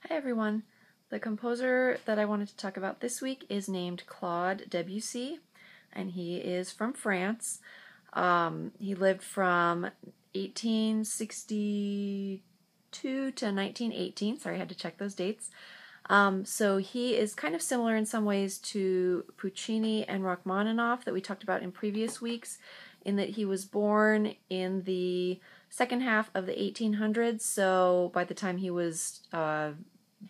Hi everyone. The composer that I wanted to talk about this week is named Claude Debussy, and he is from France. He lived from 1862 to 1918. Sorry, I had to check those dates. So he is kind of similar in some ways to Puccini and Rachmaninoff that we talked about in previous weeks, in that he was born in the second half of the 1800s. So by the time he was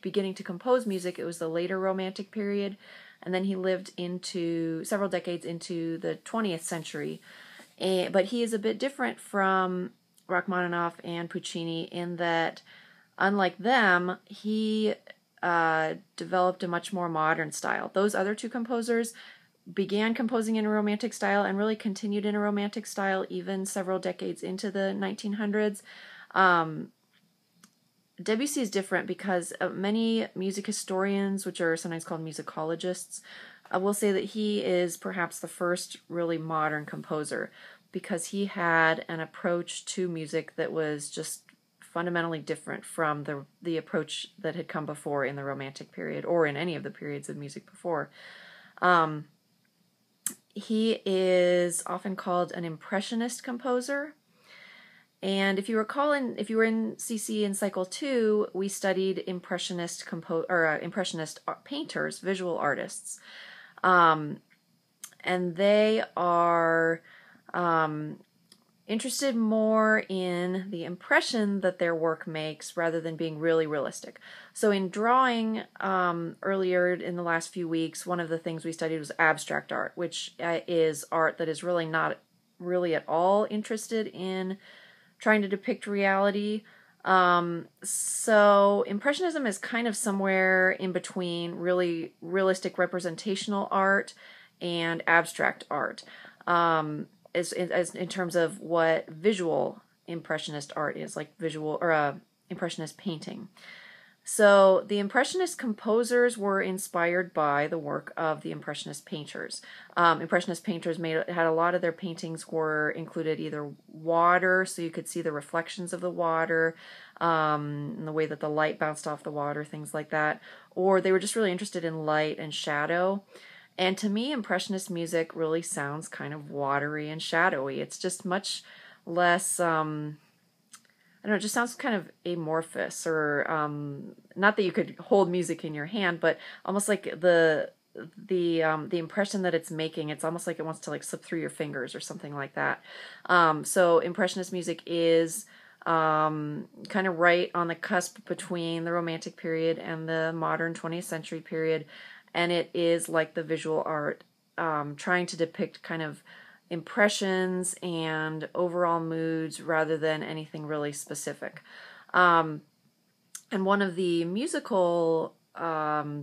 beginning to compose music, it was the later Romantic period, and then he lived into several decades into the 20th century. But he is a bit different from Rachmaninoff and Puccini in that, unlike them, he developed a much more modern style. Those other two composers began composing in a Romantic style and really continued in a Romantic style even several decades into the 1900s. Debussy is different because many music historians, which are sometimes called musicologists, will say that he is perhaps the first really modern composer because he had an approach to music that was just fundamentally different from the approach that had come before in the Romantic period or in any of the periods of music before. He is often called an Impressionist composer. And if you recall, if you were in CC in Cycle 2, we studied Impressionist painters, visual artists. And they are interested more in the impression that their work makes rather than being really realistic. So in drawing, earlier in the last few weeks, one of the things we studied was abstract art, which is art that is really not really at all interested in trying to depict reality. So Impressionism is kind of somewhere in between really realistic representational art and abstract art, as in terms of what visual Impressionist art is, like visual or Impressionist painting. So the Impressionist composers were inspired by the work of the Impressionist painters. Impressionist painters had a lot of their paintings were included either water, so you could see the reflections of the water, and the way that the light bounced off the water, things like that, or they were just really interested in light and shadow. And to me, Impressionist music really sounds kind of watery and shadowy. It's just much less I don't know, it just sounds kind of amorphous, or not that you could hold music in your hand, but almost like the impression that it's making, it's almost like it wants to like slip through your fingers or something like that. So Impressionist music is kind of right on the cusp between the Romantic period and the modern 20th century period, and it is like the visual art, trying to depict kind of impressions and overall moods rather than anything really specific. And one of the musical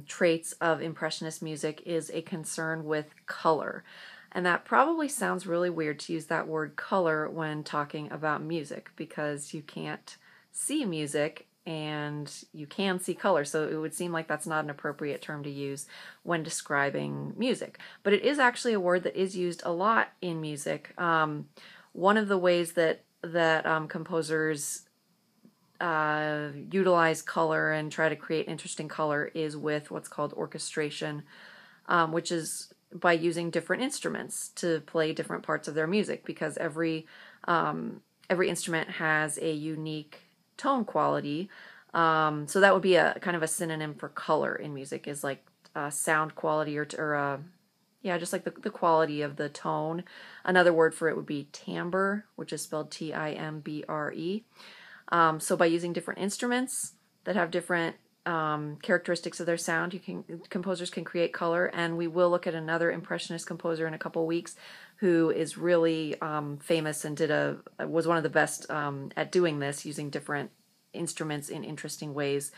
traits of Impressionist music is a concern with color. And that probably sounds really weird to use that word color when talking about music, because you can't see music and you can see color, so it would seem like that's not an appropriate term to use when describing music. But it is actually a word that is used a lot in music. One of the ways that composers utilize color and try to create interesting color is with what's called orchestration, which is by using different instruments to play different parts of their music, because every instrument has a unique tone quality. So that would be a kind of a synonym for color in music, is like sound quality, or just like the quality of the tone. Another word for it would be timbre, which is spelled Timbre. So by using different instruments that have different characteristics of their sound, composers can create color. And we will look at another Impressionist composer in a couple weeks who is really famous and was one of the best at doing this, using different instruments in interesting ways.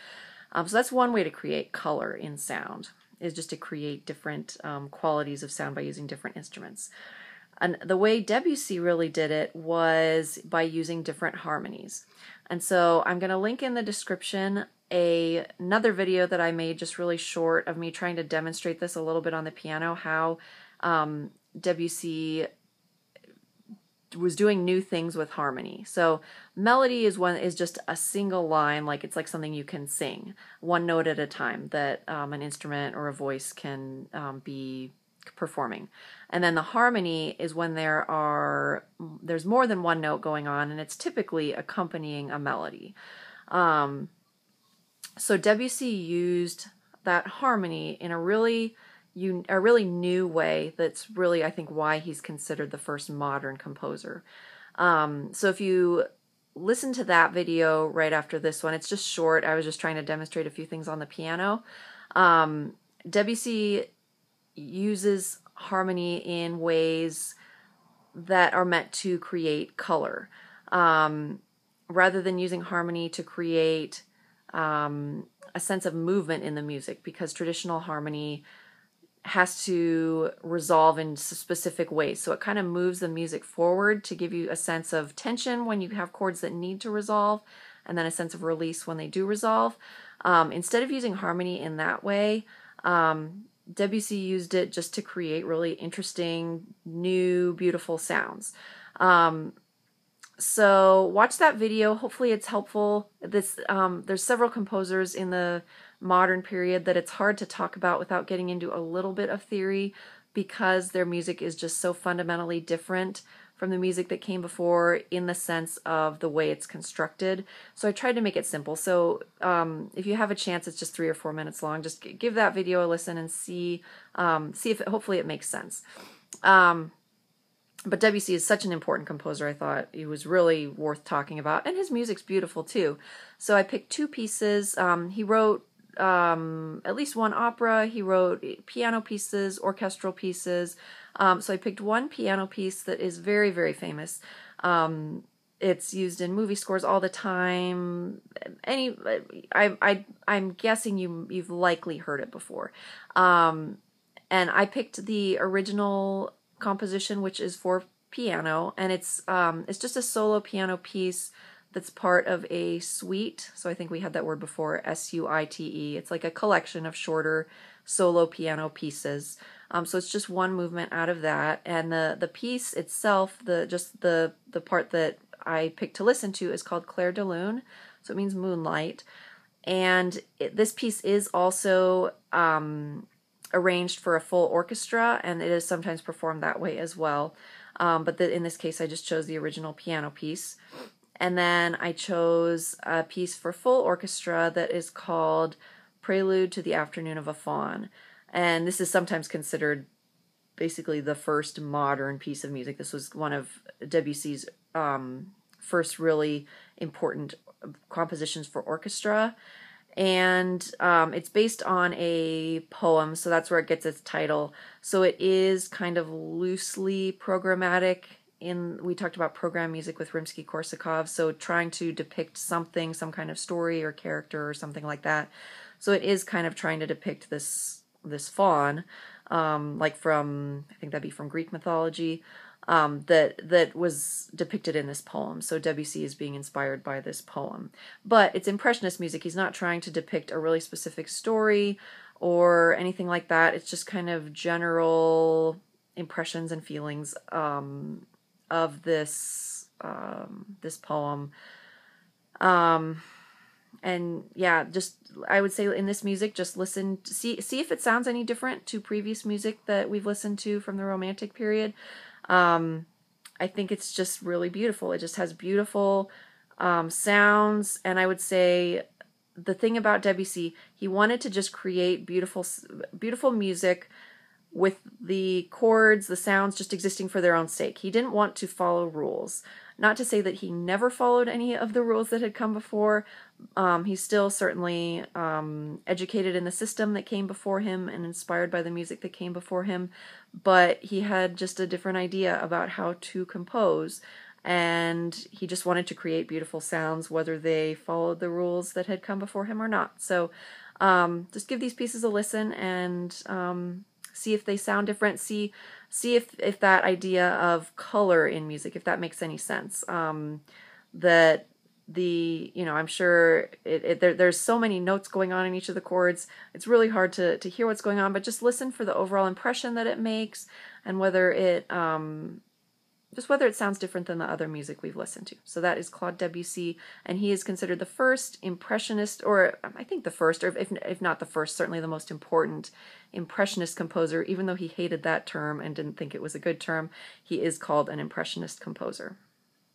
So that's one way to create color in sound, is just to create different qualities of sound by using different instruments. And the way Debussy really did it was by using different harmonies. And so I'm going to link in the description another video that I made, just really short, of me trying to demonstrate this a little bit on the piano, how Debussy was doing new things with harmony. So melody is just a single line, like it's like something you can sing one note at a time that an instrument or a voice can be performing. And then the harmony is when there's more than one note going on, and it's typically accompanying a melody. So Debussy used that harmony in a really new way. That's really, I think, why he's considered the first modern composer. So if you listen to that video right after this one, it's just short. I was just trying to demonstrate a few things on the piano. Debussy uses harmony in ways that are meant to create color. Rather than using harmony to create a sense of movement in the music, because traditional harmony has to resolve in specific ways. So it kind of moves the music forward to give you a sense of tension when you have chords that need to resolve, and then a sense of release when they do resolve. Instead of using harmony in that way, Debussy used it just to create really interesting, new, beautiful sounds. So watch that video. Hopefully it's helpful. There's several composers in the modern period that it's hard to talk about without getting into a little bit of theory, because their music is just so fundamentally different from the music that came before in the sense of the way it's constructed. So I tried to make it simple. So if you have a chance, it's just 3 or 4 minutes long. Just give that video a listen and see if hopefully it makes sense. But Debussy is such an important composer. I thought he was really worth talking about, and his music's beautiful too. So I picked 2 pieces. He wrote at least one opera. He wrote piano pieces, orchestral pieces. So I picked one piano piece that is very, very famous. It's used in movie scores all the time. I'm guessing you've likely heard it before. And I picked the original composition, which is for piano, and it's just a solo piano piece that's part of a suite. So I think we had that word before, S-U-I-T-E. It's like a collection of shorter solo piano pieces. So it's just one movement out of that, and the piece itself, the part that I picked to listen to, is called Clair de Lune. So it means moonlight, and this piece is also arranged for a full orchestra, and it is sometimes performed that way as well. But in this case, I just chose the original piano piece. And then I chose a piece for full orchestra that is called Prelude to the Afternoon of a Faun. And this is sometimes considered basically the first modern piece of music. This was one of Debussy's first really important compositions for orchestra. And it's based on a poem, so that's where it gets its title. So it is kind of loosely programmatic. We talked about program music with Rimsky-Korsakov, so trying to depict something, some kind of story or character or something like that. So it is kind of trying to depict this faun, like from, I think that'd be from Greek mythology, that was depicted in this poem. So Debussy is being inspired by this poem. But it's Impressionist music. He's not trying to depict a really specific story or anything like that. It's just kind of general impressions and feelings of this poem. And yeah, just I would say in this music, just listen to see if it sounds any different to previous music that we've listened to from the Romantic period. I think it's just really beautiful. It just has beautiful sounds, and I would say the thing about Debussy, he wanted to just create beautiful music with the chords, the sounds just existing for their own sake. He didn't want to follow rules. Not to say that he never followed any of the rules that had come before. He's still certainly educated in the system that came before him and inspired by the music that came before him, but he had just a different idea about how to compose, and he just wanted to create beautiful sounds whether they followed the rules that had come before him or not. So just give these pieces a listen and see if they sound different. See if that idea of color in music, if that makes any sense. That I'm sure there's so many notes going on in each of the chords. It's really hard to hear what's going on, but just listen for the overall impression that it makes, and whether it just whether it sounds different than the other music we've listened to. So that is Claude Debussy, and he is considered the first Impressionist, or I think the first, or if not the first, certainly the most important Impressionist composer. Even though he hated that term and didn't think it was a good term, he is called an Impressionist composer.